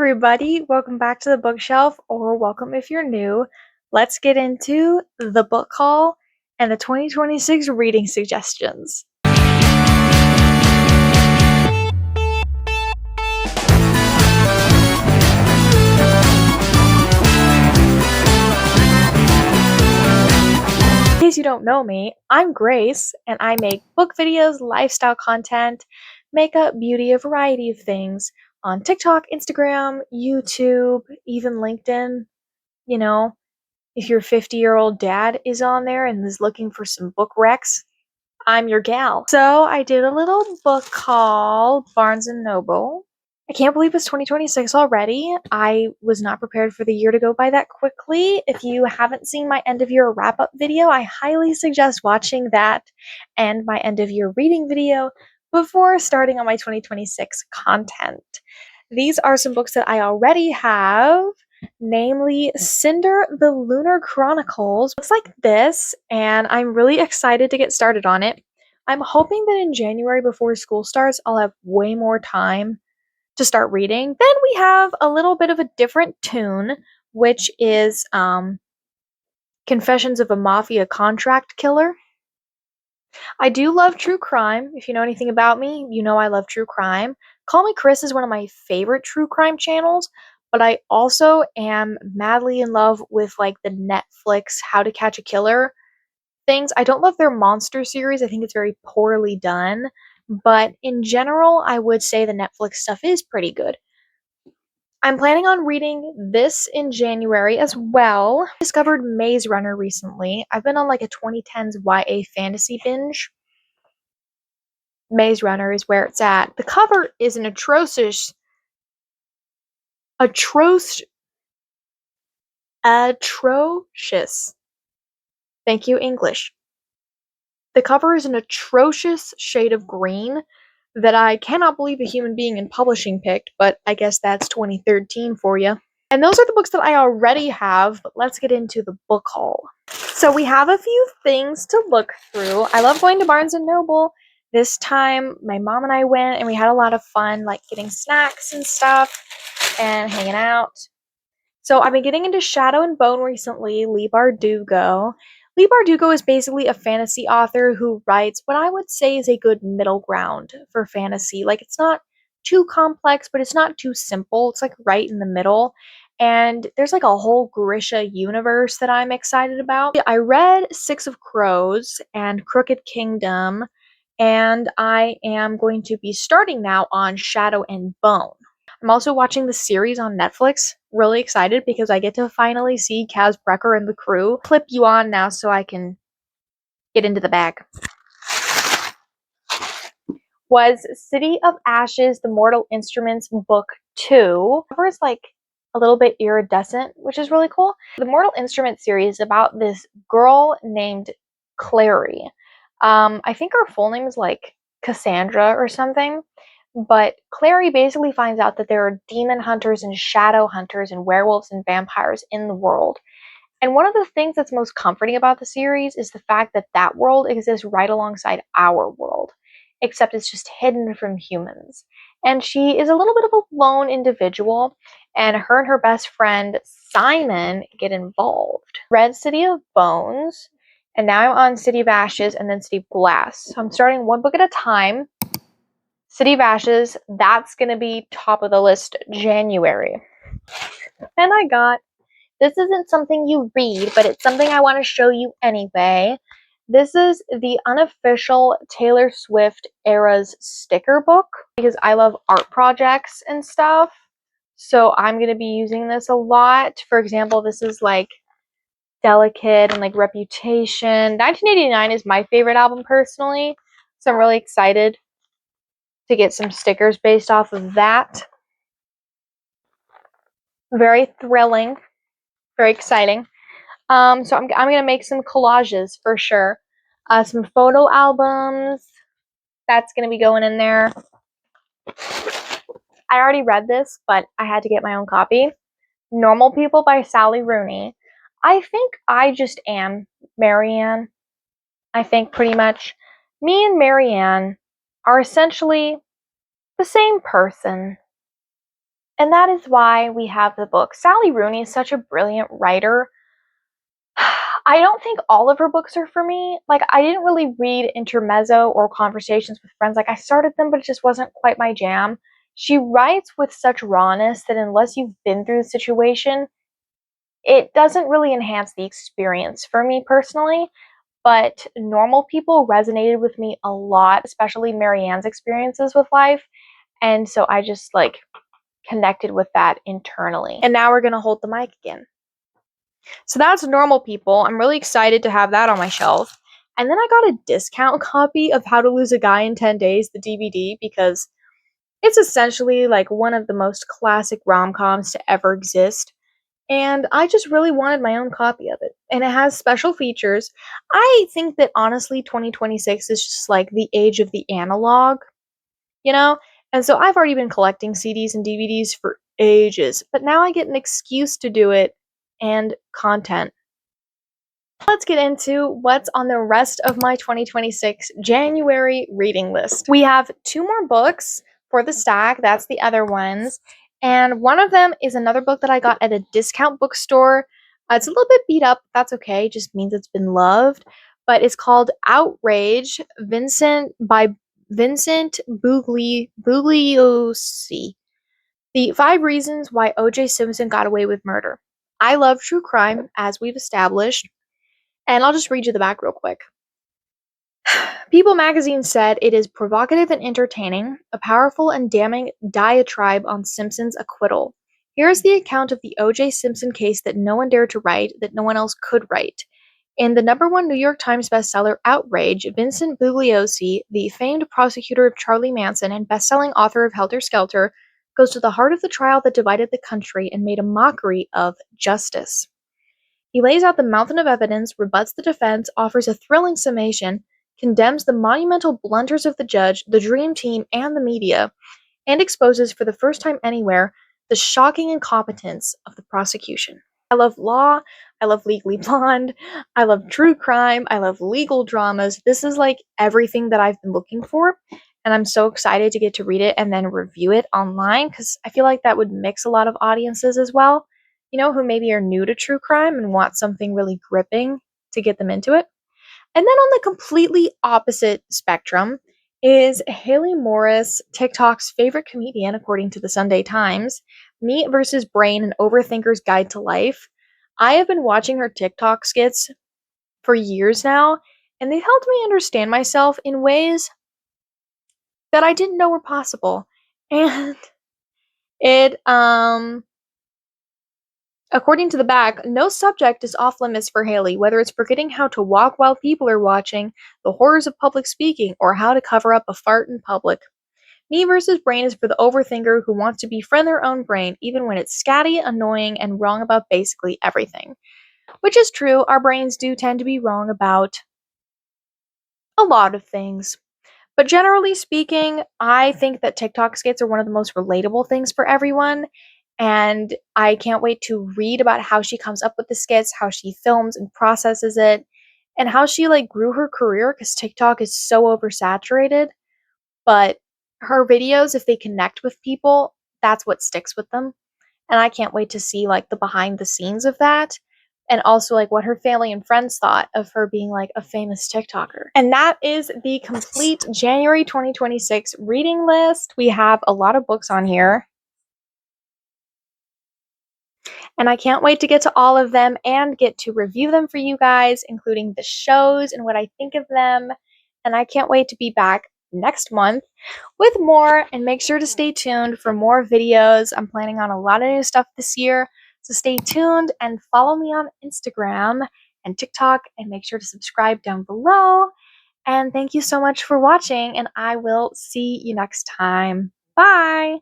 everybody, welcome back to the bookshelf, or welcome if you're new. Let's get into the book haul and the 2026 reading suggestions. In case you don't know me, I'm Grace, and I make book videos, lifestyle content, makeup, beauty, a variety of things on TikTok, Instagram, YouTube, even LinkedIn. You know, if your 50-year-old dad is on there and is looking for some book recs, I'm your gal. So I did a little book haul, Barnes & Noble. I can't believe it's 2026 already. I was not prepared for the year to go by that quickly. If you haven't seen my end of year wrap-up video, I highly suggest watching that and my end of year reading video before starting on my 2026 content. These are some books that I already have, namely Cinder the Lunar Chronicles. Looks like this, and I'm really excited to get started on it. I'm hoping that in January before school starts, I'll have way more time to start reading. Then we have a little bit of a different tune, which is Confessions of a Mafia Contract Killer. I do love true crime. If you know anything about me, you know I love true crime. Call Me Chris is one of my favorite true crime channels, but I also am madly in love with like the Netflix How to Catch a Killer things. I don't love their monster series. I think it's very poorly done, but in general, I would say the Netflix stuff is pretty good. I'm planning on reading this in January as well. I discovered Maze Runner recently. I've been on like a 2010s YA fantasy binge. Maze Runner is where it's at. The cover is an atrocious. Thank you, English. The cover is an atrocious shade of green that I cannot believe a human being in publishing picked, but I guess that's 2013 for you. And those are the books that I already have, but let's get into the book haul. So we have a few things to look through. I love going to Barnes & Noble. This time, my mom and I went, and we had a lot of fun, like getting snacks and stuff and hanging out. So I've been getting into Shadow and Bone recently, Leigh Bardugo. Leigh Bardugo is basically a fantasy author who writes what I would say is a good middle ground for fantasy. Like, it's not too complex, but it's not too simple. It's like right in the middle. And there's like a whole Grisha universe that I'm excited about. I read Six of Crows and Crooked Kingdom, and I am going to be starting now on Shadow and Bone. I'm also watching the series on Netflix. Really excited because I get to finally see Kaz Brekker and the crew. Clip you on now so I can get into the bag. Was City of Ashes, The Mortal Instruments Book 2. The cover is like a little bit iridescent, which is really cool. The Mortal Instruments series is about this girl named Clary. I think her full name is like Cassandra or something. But Clary basically finds out that there are demon hunters and shadow hunters and werewolves and vampires in the world. And one of the things that's most comforting about the series is the fact that that world exists right alongside our world, except it's just hidden from humans. And she is a little bit of a lone individual, and her best friend Simon get involved. Read City of Bones, and now I'm on City of Ashes and then City of Glass. So I'm starting one book at a time. City of Ashes, that's going to be top of the list January. And I got, this isn't something you read, but it's something I want to show you anyway. This is the unofficial Taylor Swift Eras sticker book because I love art projects and stuff. So I'm going to be using this a lot. For example, this is like Delicate and like Reputation. 1989 is my favorite album personally. So I'm really excited to get some stickers based off of that. Very thrilling, very exciting. So I'm gonna make some collages for sure. Some photo albums, that's gonna be going in there. I already read this, but I had to get my own copy. Normal People by Sally Rooney. I think I just am Marianne. I think pretty much me and Marianne are essentially the same person. And that is why we have the book. Sally Rooney is such a brilliant writer. I don't think all of her books are for me. Like, I didn't really read Intermezzo or Conversations with Friends. Like, I started them, but it just wasn't quite my jam. She writes with such rawness that unless you've been through the situation, it doesn't really enhance the experience for me personally. But Normal People resonated with me a lot, especially Marianne's experiences with life. And so I just like connected with that internally. And now we're going to hold the mic again. So that's Normal People. I'm really excited to have that on my shelf. And then I got a discount copy of How to Lose a Guy in 10 Days, the DVD, because it's essentially like one of the most classic rom-coms to ever exist. And I just really wanted my own copy of it. And it has special features. I think that honestly, 2026 is just like the age of the analog, you know? And so I've already been collecting CDs and DVDs for ages, but now I get an excuse to do it and content. Let's get into what's on the rest of my 2026 January reading list. We have 2 more books for the stack. That's the other ones. And one of them is another book that I got at a discount bookstore. It's a little bit beat up. That's okay. It just means it's been loved. But it's called Outrage, by Vincent Bugliosi. The 5 Reasons Why O.J. Simpson Got Away with Murder. I love true crime, as we've established. And I'll just read you the back real quick. People magazine said it is provocative and entertaining, a powerful and damning diatribe on Simpson's acquittal. Here is the account of the O.J. Simpson case that no one dared to write, that no one else could write. In the #1 New York Times bestseller Outrage, Vincent Bugliosi, the famed prosecutor of Charlie Manson and best-selling author of Helter Skelter, goes to the heart of the trial that divided the country and made a mockery of justice. He lays out the mountain of evidence, rebuts the defense, offers a thrilling summation, condemns the monumental blunders of the judge, the dream team, and the media, and exposes for the first time anywhere the shocking incompetence of the prosecution. I love law, I love Legally Blonde, I love true crime, I love legal dramas. This is like everything that I've been looking for, and I'm so excited to get to read it and then review it online because I feel like that would mix a lot of audiences as well, who maybe are new to true crime and want something really gripping to get them into it. And then on the completely opposite spectrum is Haley Morris, TikTok's favorite comedian, according to the Sunday Times. Me versus Brain, an overthinker's guide to life. I have been watching her TikTok skits for years now, and they've helped me understand myself in ways that I didn't know were possible. And it, according to the back, no subject is off limits for Haley, whether it's forgetting how to walk while people are watching, the horrors of public speaking, or how to cover up a fart in public. Me versus Brain is for the overthinker who wants to befriend their own brain, even when it's scatty, annoying, and wrong about basically everything. Which is true, our brains do tend to be wrong about a lot of things. But generally speaking, I think that TikTok skits are one of the most relatable things for everyone. And I can't wait to read about how she comes up with the skits, how she films and processes it, and how she grew her career because TikTok is so oversaturated. But her videos, if they connect with people, that's what sticks with them. And I can't wait to see the behind the scenes of that. And also what her family and friends thought of her being a famous TikToker. And that is the complete January 2026 reading list. We have a lot of books on here. And I can't wait to get to all of them and get to review them for you guys, including the shows and what I think of them. And I can't wait to be back next month with more, and make sure to stay tuned for more videos. I'm planning on a lot of new stuff this year, so stay tuned and follow me on Instagram and TikTok, and make sure to subscribe down below. And thank you so much for watching, and I will see you next time. Bye!